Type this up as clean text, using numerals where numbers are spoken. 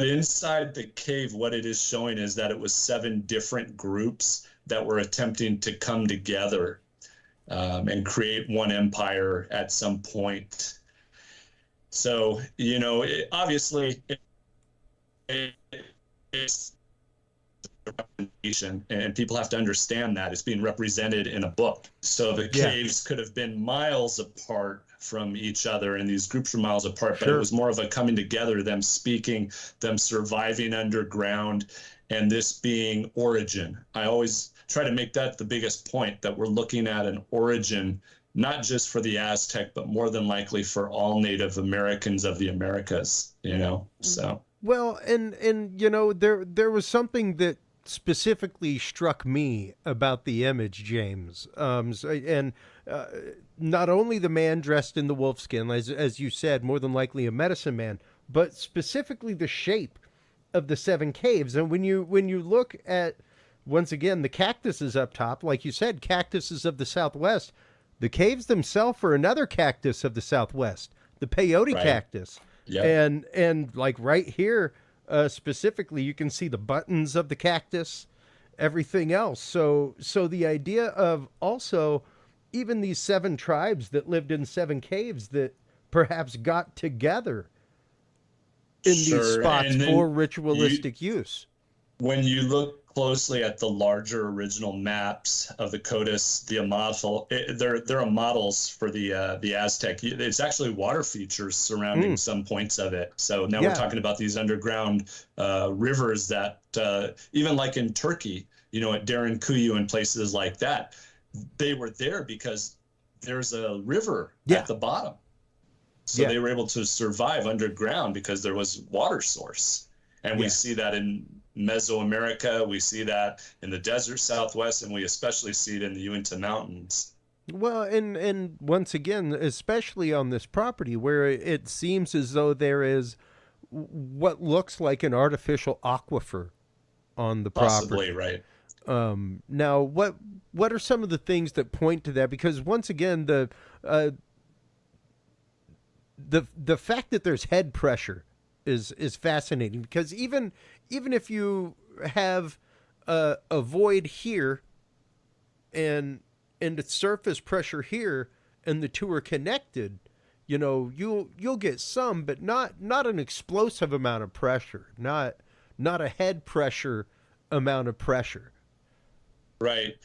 inside the cave, what it is showing is that it was 7 different groups that were attempting to come together and create one empire at some point. So, obviously, it's representation, and people have to understand that it's being represented in a book. So the caves could have been miles apart from each other, and these groups were miles apart, but it was more of a coming together, them speaking, them surviving underground, and this being origin. I always try to make that the biggest point, that we're looking at an origin, not just for the Aztec, but more than likely for all Native Americans of the Americas, so. Well, and there was something that specifically struck me about the image, James. Not only the man dressed in the wolf skin, as you said, more than likely a medicine man, but specifically the shape of the 7 caves. And when you look at, once again, the cactuses up top, like you said, cactuses of the Southwest, the caves themselves are another cactus of the Southwest, the peyote cactus. Yep. And like right here, specifically, you can see the buttons of the cactus, everything else. So the idea of also even these 7 tribes that lived in 7 caves that perhaps got together in these spots for ritualistic use. When you look closely at the larger original maps of the Codis, the Amatl, there are models for the Aztec. It's actually water features surrounding some points of it. So now we're talking about these underground rivers that even like in Turkey, at Derinkuyu and places like that, they were there because there's a river at the bottom. So they were able to survive underground because there was water source. And we see that in Mesoamerica, we see that in the desert Southwest, and we especially see it in the Uinta Mountains. Well, and once again, especially on this property where it seems as though there is what looks like an artificial aquifer on the property. Possibly, right. Now, what are some of the things that point to that? Because once again, the fact that there's head pressure is fascinating, because even if you have a void here and a surface pressure here, and the two are connected, you'll get some, but not an explosive amount of pressure, not a head pressure amount of pressure. Right.